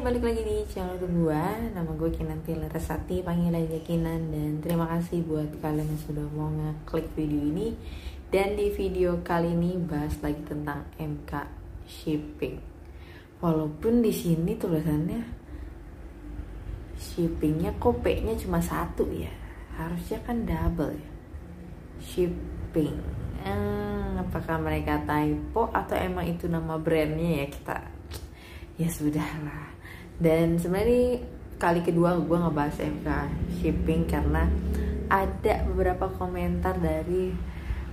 balik lagi di channel gue. Nama gue Kinanti Larasati, panggil aja Kinan. Dan terima kasih buat kalian yang sudah mau ngeklik video ini. Dan di video kali ini bahas lagi tentang MK shipping. Walaupun di sini tulisannya shippingnya kok P-nya cuma satu ya. Harusnya kan double ya. Shipping. Apakah mereka typo atau emang itu nama brandnya ya, kita ya sudah lah. Dan sebenarnya kali kedua gue ngebahas MK shipping karena ada beberapa komentar dari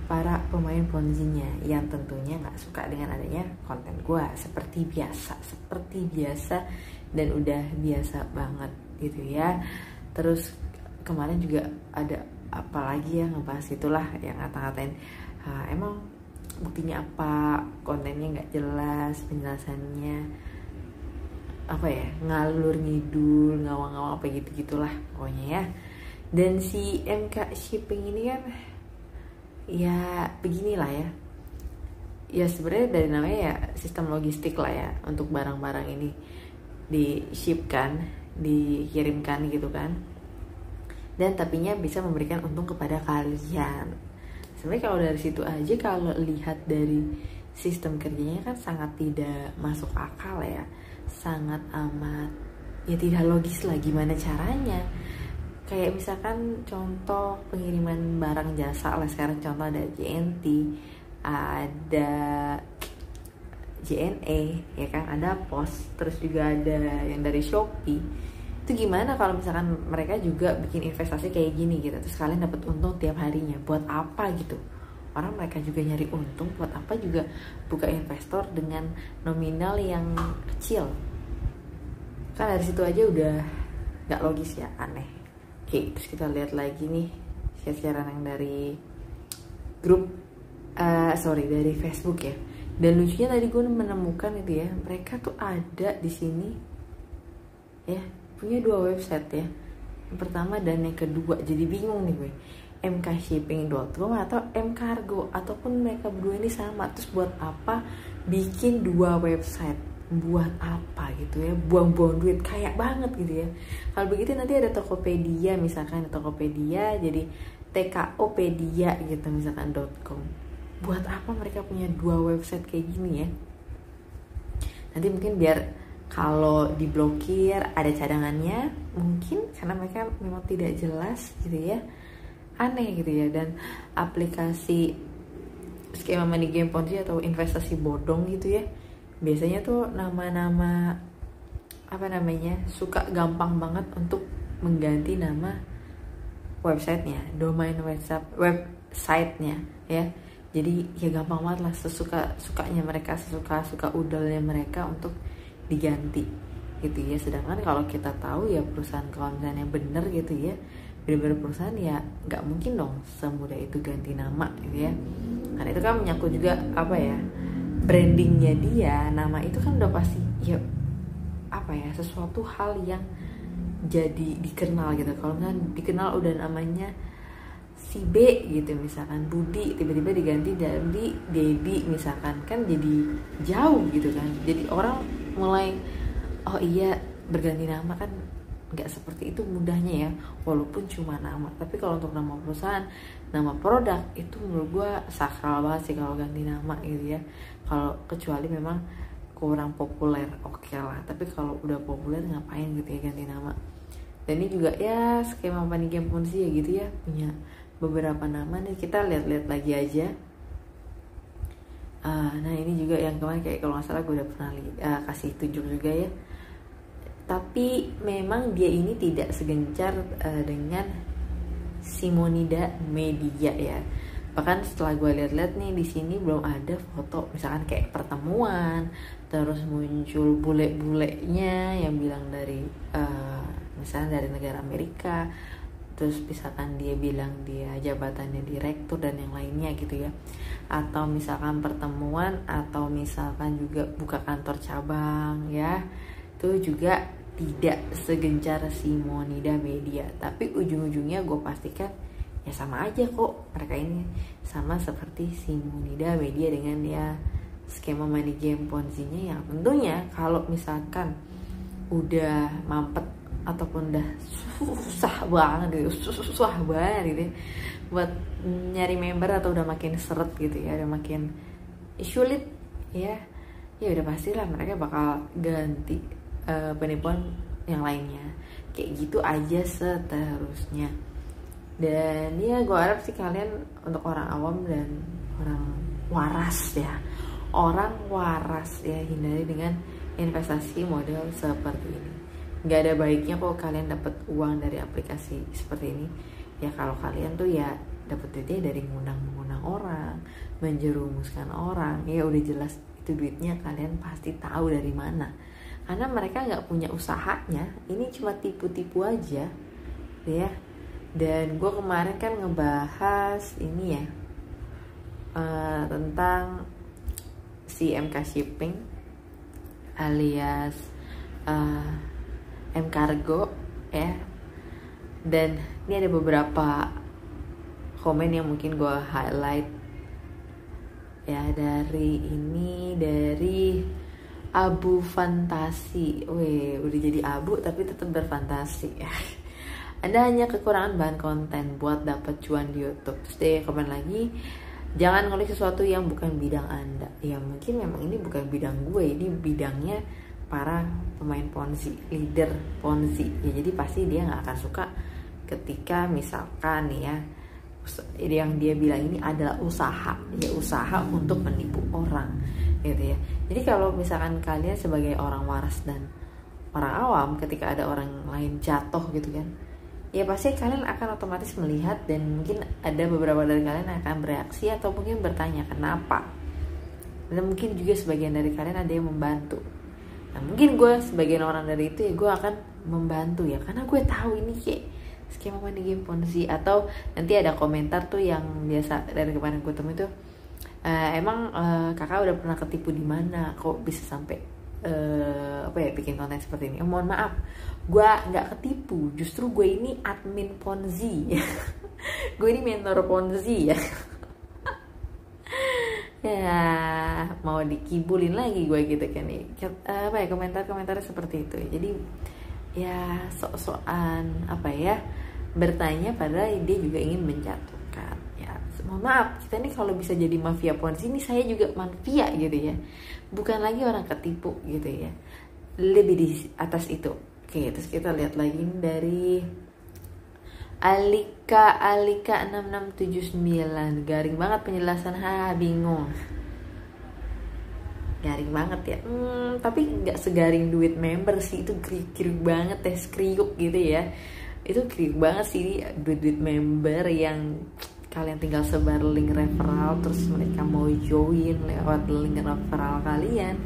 para pemain Ponzi-nya yang tentunya nggak suka dengan adanya konten gue seperti biasa dan udah biasa banget gitu ya. Terus kemarin juga ada apa lagi ya, ngebahas itulah yang ngata-ngatain emang buktinya apa, kontennya nggak jelas, penjelasannya apa ya, ngalur ngidul, ngawang-ngawang apa gitu-gitulah pokoknya ya. Dan si MK shipping ini kan ya beginilah ya. Ya sebenarnya dari namanya ya sistem logistik lah ya, untuk barang-barang ini di-shipkan, dikirimkan gitu kan. Dan tapinya bisa memberikan untung kepada kalian. Sebenarnya kalau dari situ aja, kalau lihat dari sistem kerjanya kan sangat tidak masuk akal ya, sangat amat ya tidak logis lah gimana caranya. Kayak misalkan contoh pengiriman barang jasa lah, sekarang contoh ada JNT, ada JNE ya kan, ada POS, terus juga ada yang dari Shopee. Itu gimana kalau misalkan mereka juga bikin investasi kayak gini gitu, terus kalian dapat untung tiap harinya, buat apa gitu? Orang mereka juga nyari untung, buat apa juga buka investor dengan nominal yang kecil? Kan dari situ aja udah nggak logis ya, aneh. Oke, terus kita lihat lagi nih share-sharean yang dari grup, dari Facebook ya. Dan lucunya tadi gue menemukan itu ya, mereka tuh ada di sini ya, punya dua website ya. Yang pertama dan yang kedua, jadi bingung nih gue, mkshipping.com atau mkargo, ataupun mereka berdua ini sama. Terus buat apa bikin dua website, buat apa gitu ya, buang-buang duit kayak banget gitu ya. Kalau begitu nanti ada Tokopedia, misalkan Tokopedia jadi TKOpedia gitu misalkan .com. Buat apa mereka punya dua website kayak gini ya? Nanti mungkin biar kalau diblokir ada cadangannya, mungkin karena mereka memang tidak jelas gitu ya, aneh gitu ya. Dan aplikasi skema money game Ponzi atau investasi bodong gitu ya, biasanya tuh nama-nama apa namanya, suka gampang banget untuk mengganti nama websitenya, domain websitenya ya. Jadi ya gampang banget lah, sukanya mereka, suka udalnya mereka untuk diganti gitu ya. Sedangkan kalau kita tahu ya perusahaan konten yang bener gitu ya, bener-bener perusahaan ya nggak mungkin dong semudah itu ganti nama gitu ya. Karena itu kan menyangkut juga apa ya, brandingnya dia. Nama itu kan udah pasti ya apa ya, sesuatu hal yang jadi dikenal gitu. Kalau kan dikenal udah namanya si B gitu, misalkan Budi, tiba-tiba diganti jadi Dedi misalkan, kan jadi jauh gitu kan. Jadi orang mulai oh iya berganti nama kan nggak seperti itu mudahnya ya, walaupun cuma nama. Tapi kalau untuk nama perusahaan, nama produk, itu menurut gue sakral banget sih kalau ganti nama gitu ya. Kalau kecuali memang kurang populer, oke lah. Tapi kalau udah populer ngapain gitu ya ganti nama. Dan ini juga ya skema money game Ponzi ya gitu ya, punya beberapa nama nih. Kita lihat-lihat lagi aja. Nah ini juga yang kemarin kayak kalau nggak salah gue udah pernah kasih tunjuk juga ya. Tapi memang dia ini tidak segencar dengan Simonida Media ya. Bahkan setelah gue lihat-lihat nih, di sini belum ada foto misalkan kayak pertemuan, terus muncul bule-bulenya yang bilang dari misalnya dari negara Amerika, terus misalkan dia bilang dia jabatannya direktur dan yang lainnya gitu ya. Atau misalkan pertemuan, atau misalkan juga buka kantor cabang ya, itu juga tidak segencar Simonida Media. Tapi ujung-ujungnya gue pastikan ya sama aja kok, mereka ini sama seperti Simonida Media dengan ya skema money game Ponzi-nya. Yang tentunya kalau misalkan udah mampet ataupun udah susah banget gitu, susah banget gitu ya, buat nyari member atau udah makin seret gitu ya, udah makin sulit ya, ya udah pastilah mereka bakal ganti penipuan yang lainnya, kayak gitu aja seterusnya. Dan ya gue harap sih kalian untuk orang awam dan orang waras ya, hindari dengan investasi model seperti ini. Nggak ada baiknya kok kalian dapat uang dari aplikasi seperti ini ya, kalau kalian tuh ya dapat duitnya dari mengundang orang, menjerumuskan orang, ya udah jelas itu duitnya kalian pasti tahu dari mana, karena mereka nggak punya usahanya, ini cuma tipu-tipu aja ya. Dan gue kemarin kan ngebahas ini ya, tentang si MK Shipping alias M Cargo ya, dan ini ada beberapa komen yang mungkin gue highlight ya, dari Abu Fantasi. Udah jadi abu tapi tetap berfantasi ya. Anda hanya kekurangan bahan konten buat dapat cuan di YouTube. Terus dia komen lagi, jangan ngulik sesuatu yang bukan bidang Anda. Ya mungkin memang ini bukan bidang gue, ini bidangnya para pemain Ponzi, leader Ponzi ya, jadi pasti dia nggak akan suka ketika misalkan nih ya, yang dia bilang ini adalah usaha untuk menipu orang gitu ya. Jadi kalau misalkan kalian sebagai orang waras dan orang awam, ketika ada orang lain jatuh gitu kan, ya pasti kalian akan otomatis melihat, dan mungkin ada beberapa dari kalian akan bereaksi atau mungkin bertanya kenapa, dan mungkin juga sebagian dari kalian ada yang membantu. Nah mungkin gue sebagian orang dari itu ya, gue akan membantu ya, karena gue tahu ini kayak skema main di game Ponzi. Atau nanti ada komentar tuh yang biasa dari kemarin gue temuin tuh, emang kakak udah pernah ketipu di mana, kok bisa sampai bikin konten seperti ini. Mohon maaf, gue nggak ketipu, justru gue ini admin Ponzi gue ini mentor Ponzi ya ya mau dikibulin lagi gue gitu kan nih komentar-komentar seperti itu. Jadi ya sok-sokan bertanya padahal dia juga ingin menjatuhkan ya. Mohon maaf, kita nih kalau bisa jadi mafia Ponzi ini, saya juga mafia gitu ya, bukan lagi orang ketipu gitu ya, lebih di atas itu. Oke, terus kita lihat lagi dari Alika 6679, garing banget penjelasan, bingung, garing banget ya. Tapi nggak segaring duit member sih, itu kriuk banget, kriuk gitu ya, itu kriuk banget sih duit member yang kalian tinggal sebar link referral, terus mereka mau join lewat link referral kalian,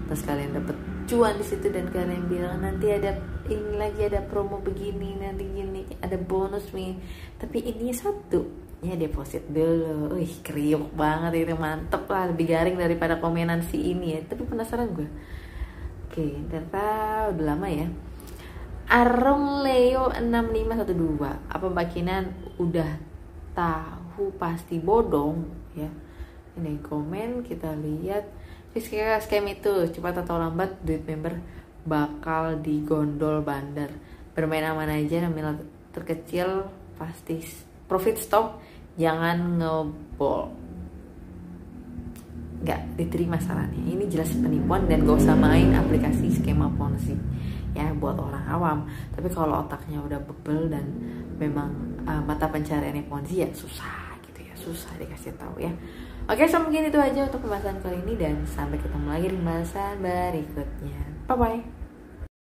terus kalian dapet cuan di situ, dan kalian bilang nanti ada ini lagi, ada promo begini, nanti gini, ada bonus nih, tapi ini satu ya deposit dulu. Kriuk banget itu, mantep lah, lebih garing daripada komenan si ini ya. Tapi penasaran gue. Oke, ternyata udah lama ya. Arong Leo 6512, apa Mbak Kinan udah tahu pasti bodong ya? Ini komen, kita lihat. Scam itu cepat atau lambat duit member bakal digondol bandar. Bermain aman aja, nominal terkecil pasti profit stop, jangan ngebol. Nggak diterima sarannya. Ini jelas penipuan dan gak usah main aplikasi skema Ponzi ya buat orang awam. Tapi kalau otaknya udah bebel dan memang mata pencariannya Ponzi ya susah gitu ya, susah dikasih tahu ya. Oke, so mungkin itu aja untuk pembahasan kali ini, dan sampai ketemu lagi di pembahasan berikutnya. Bye bye.